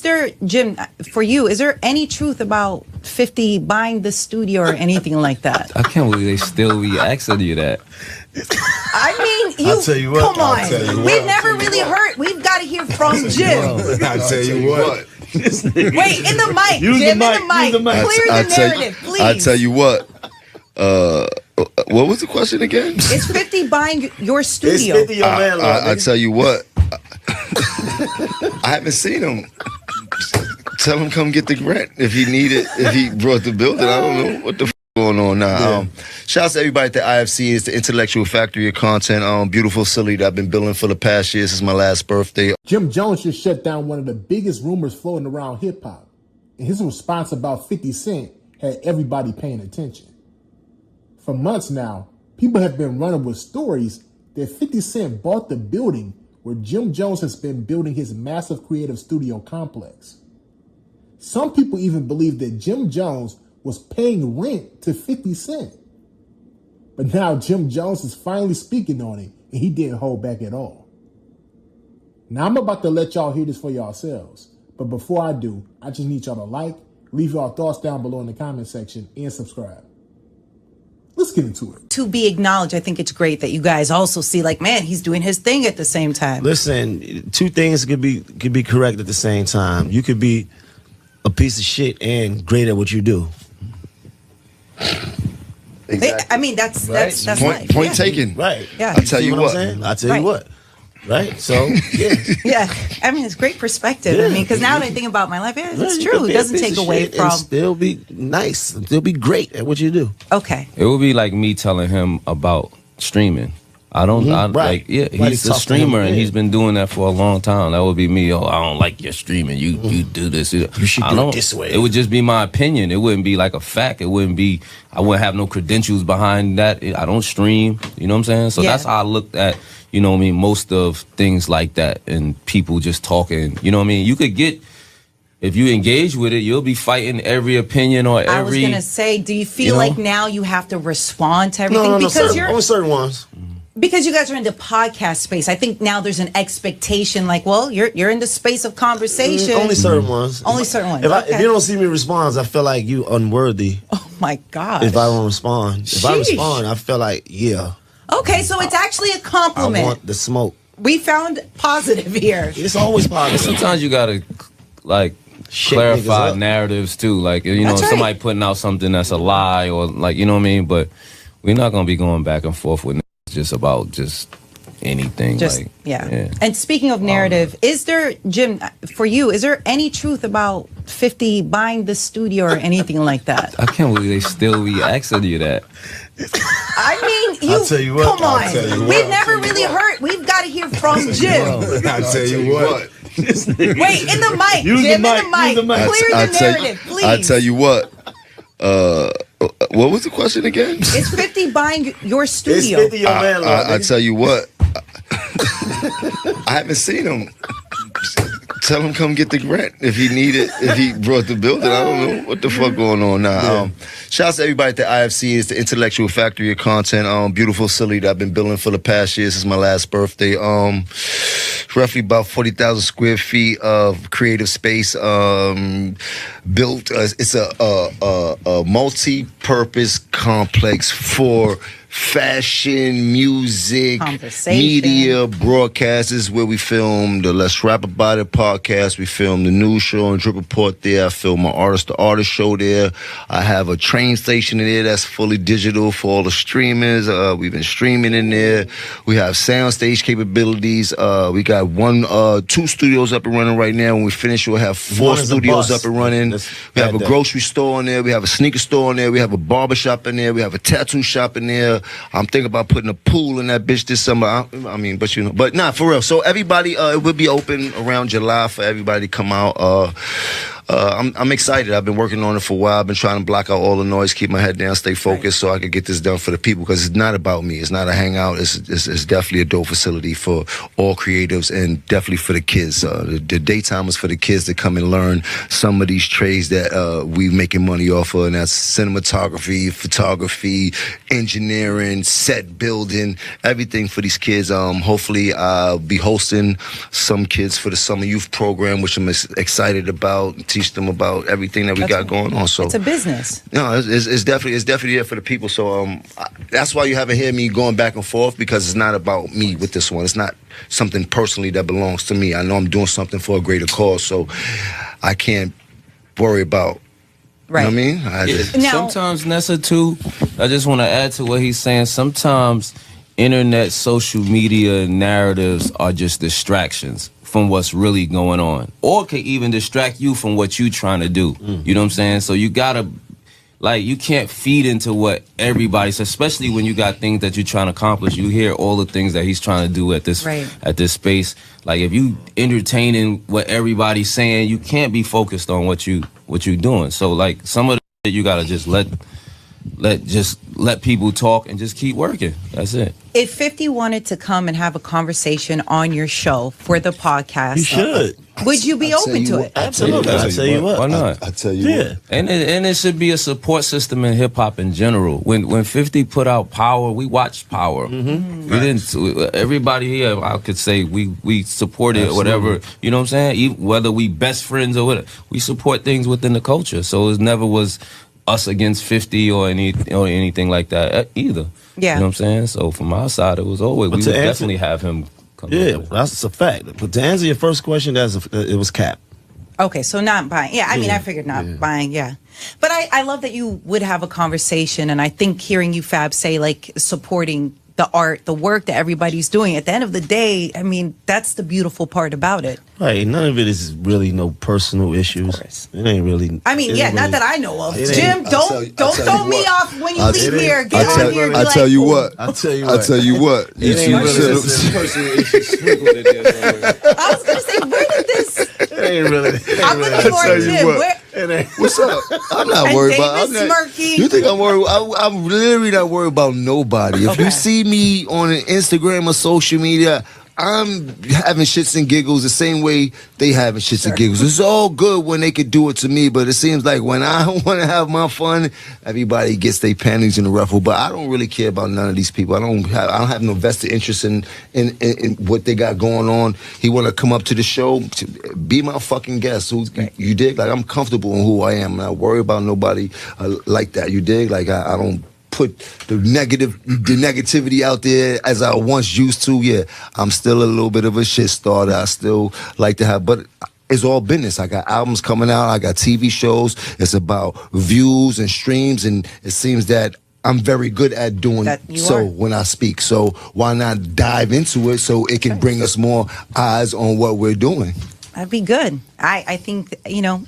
there, Jim, for you, is there any truth about 50 buying the studio or anything like that? I can't believe they still be asking you that. I mean, I'll tell you what, come on. We've never really heard. We've got to hear from Jim. I'll tell you what. Wait, in the mic, Use Jim, the mic, in the mic. use the mic. Clear the narrative, please. I tell you what. What was the question again? Is 50 buying your studio? It's 50 your landlord. I tell you what. I haven't seen him. Tell him come get the rent if he needed. If he brought the building, I don't know what the going on now. Yeah. Shout out to everybody at the IFC. It's the intellectual factory of content. Beautiful facility that I've been building for the past year since my last birthday. Jim Jones just shut down one of the biggest rumors floating around hip-hop. And his response about 50 Cent had everybody paying attention. For months now, people have been running with stories that 50 Cent bought the building where Jim Jones has been building his massive creative studio complex. Some people even believe that Jim Jones was paying rent to 50 Cent. But now Jim Jones is finally speaking on it, and he didn't hold back at all. Now I'm about to let y'all hear this for yourselves. But before I do, I just need y'all to like, leave y'all thoughts down below in the comment section, and subscribe. Let's get into it. To be acknowledged, I think it's great that you guys also see, like, man, he's doing his thing at the same time. Listen, two things could be correct at the same time. You could be a piece of shit and great at what you do. Exactly. I mean, that's Point life. taken. Right. Yeah. I tell you what. I tell you what. Right. So yeah. Yeah. I mean, it's great perspective. Yeah. I mean, because now that I think about my life, yeah, it's You true. could It be a doesn't piece take of away shit from. and still be nice. Still be great at what you do. Okay. It would be like me telling him about streaming. I don't, Right. he's a streamer and he's been doing that for a long time. That would be me. Oh, I don't like your streaming. You do this. You should do it this way. It would just be my opinion. It wouldn't be like a fact. I wouldn't have no credentials behind that. I don't stream. You know what I'm saying? So that's how I looked at, you know what I mean, most of things like that and people just talking. You know what I mean? You could get, if you engage with it, you'll be fighting every opinion or every. I was gonna say, do you feel like now you have to respond to everything No, because only certain ones. Because you guys are in the podcast space? I think now there's an expectation, like, well, you're in the space of conversation. Only certain ones. Only certain ones. If you don't see me respond, I feel like you unworthy. Oh my God. If I don't respond, if I respond, I feel like Okay, so it's actually a compliment. I want the smoke. We found positive here. It's always positive. Sometimes you gotta like clarify narratives too. Like, you know, That's right. somebody putting out something that's a lie or like, you know what I mean? But we're not gonna be going back and forth with just about just anything. Yeah. And speaking of narrative, is there, Jim, for you, is there any truth about 50 buying the studio or anything like that? I can't believe they still be asking you that. I mean, I'll tell you what, come on. I'll tell you what. We've never really heard. We've got to hear from Jim. I'll tell you what. Wait, in the mic, Use Jim, the mic, in the mic. use the mic. Clear the narrative, please. I tell you what. What was the question again? Is 50 buying your It's studio? 50 your landlord. I tell you what. I haven't seen him. Tell him come get the rent if he needed. If he brought the building, I don't know what the fuck going on now. Shout out to everybody at the IFC. It's the intellectual factory of content. Beautiful facility that I've been building for the past year since my last birthday. Roughly about 40,000 square feet of creative space built. It's a multi-purpose complex for fashion, music, media, broadcasters where we film the Let's Rap About It podcast. We film the news show and Drip Report there. I film my Artist to Artist show there. I have a train station in there that's fully digital for all the streamers. We've been streaming in there. We have soundstage capabilities. We got two studios up and running right now. When we finish, we'll have 4 studios up and running. We have a grocery store in there. We have a sneaker store in there. We have a barber shop in there. We have a tattoo shop in there. I'm thinking about putting a pool in that bitch this summer. I mean, but you know, but nah, for real. So everybody, it will be open around July for everybody to come out. I'm excited. I've been working on it for a while. I've been trying to block out all the noise, keep my head down, stay focused, so I can get this done for the people. Because it's not about me. It's not a hangout. It's definitely a dope facility for all creatives and definitely for the kids. The daytime is for the kids to come and learn some of these trades that we making money off of, and that's cinematography, photography, engineering, set building, everything for these kids. Hopefully, I'll be hosting some kids for the summer youth program, which I'm excited about. Teach them about everything that we got going on. So it's a business. No, it's definitely there for the people. So that's why you haven't heard me going back and forth, because it's not about me with this one. It's not something personally that belongs to me. I know I'm doing something for a greater cause, so I can't worry about. Right. You know what I mean? Now, sometimes, Nessa, too, I just want to add to what he's saying. Sometimes internet, social media narratives are just distractions from what's really going on, or can even distract you from what you're trying to do. You know what I'm saying? So you gotta, you can't feed into what everybody says, especially when you got things that you're trying to accomplish. You hear all the things that he's trying to do at this space. Like, if you entertaining what everybody's saying, you can't be focused on what you're doing. So some of it you gotta just let people talk and just keep working. That's it. If 50 wanted to come and have a conversation on your show for the podcast, You should. Would you be open to it? Absolutely. I'll tell you what. Why not? I tell you what. And it should be a support system in hip hop in general. When 50 put out Power, we watched Power. We didn't. Everybody here, I could say, we supported whatever. You know what I'm saying? Even whether we best friends or whatever, we support things within the culture. So it never was us against 50 or anything like that either. Yeah. You know what I'm saying? So from our side, it was always, we would definitely have him come. Yeah, that's a fact. But to answer your first question, it was cap. Okay, so not buying. Yeah, I mean, I figured not buying, But I love that you would have a conversation, and I think hearing you, Fab, say, supporting the art, the work that everybody's doing, at the end of the day, I mean, that's the beautiful part about it. Right, none of it is really no personal issues. Of course. It ain't really. I mean, not that I know of. It ain't- Jim, don't throw me off when you leave here. Get on here and be I tell you what. I'll tell you I what. tell you what. It ain't really just personal issues sprinkled in there. I was going to say, where did this... It ain't really. I'm looking for tell you Jim. what. Where... What's up? I'm not And worried about. David Smirky. You think I'm worried? I'm literally not worried about nobody. If you see me on an Instagram or social media, I'm having shits and giggles the same way they having shits and giggles. It's all good when they could do it to me, but it seems like when I want to have my fun, everybody gets their panties in the ruffle. But I don't really care about none of these people. I don't have no vested interest in what they got going on. He want to come up to the show, be my fucking guest. You dig? Like, I'm comfortable in who I am. I'm not worried about nobody like that. You dig? Like, I don't put the negativity out there as I once used to. Yeah, I'm still a little bit of a shit starter. I still like to have, but it's all business. I got albums coming out. I got TV shows. It's about views and streams, and it seems that I'm very good at doing so when I speak. So why not dive into it so it can bring us more eyes on what we're doing? That'd be good. I think,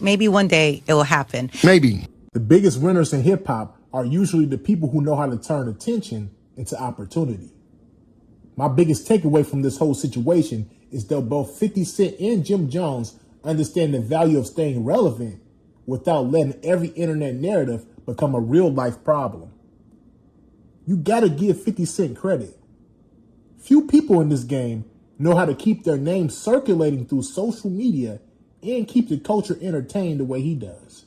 maybe one day it will happen. Maybe. The biggest winners in hip hop are usually the people who know how to turn attention into opportunity. My biggest takeaway from this whole situation is that both 50 Cent and Jim Jones understand the value of staying relevant without letting every internet narrative become a real life problem. You gotta give 50 Cent credit. Few people in this game know how to keep their name circulating through social media and keep the culture entertained the way he does.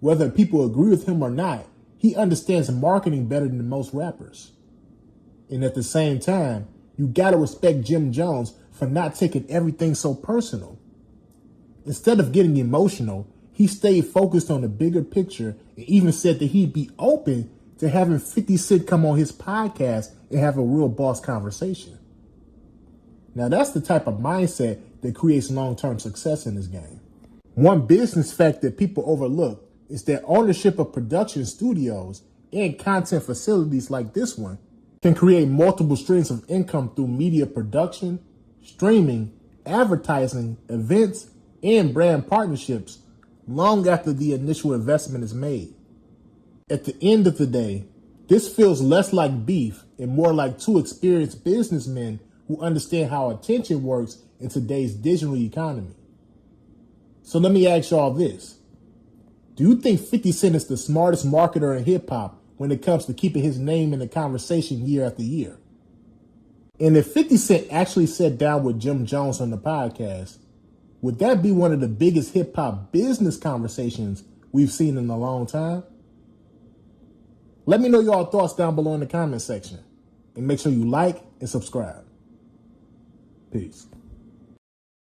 Whether people agree with him or not, he understands marketing better than most rappers. And at the same time, you gotta respect Jim Jones for not taking everything so personal. Instead of getting emotional, he stayed focused on the bigger picture and even said that he'd be open to having 50 Cent come on his podcast and have a real boss conversation. Now that's the type of mindset that creates long-term success in this game. One business fact that people overlook is that ownership of production studios and content facilities like this one can create multiple streams of income through media production, streaming, advertising, events, and brand partnerships long after the initial investment is made. At the end of the day, this feels less like beef and more like two experienced businessmen who understand how attention works in today's digital economy. So let me ask y'all this. Do you think 50 Cent is the smartest marketer in hip hop when it comes to keeping his name in the conversation year after year? And if 50 Cent actually sat down with Jim Jones on the podcast, would that be one of the biggest hip hop business conversations we've seen in a long time? Let me know your thoughts down below in the comment section. And make sure you like and subscribe. Peace.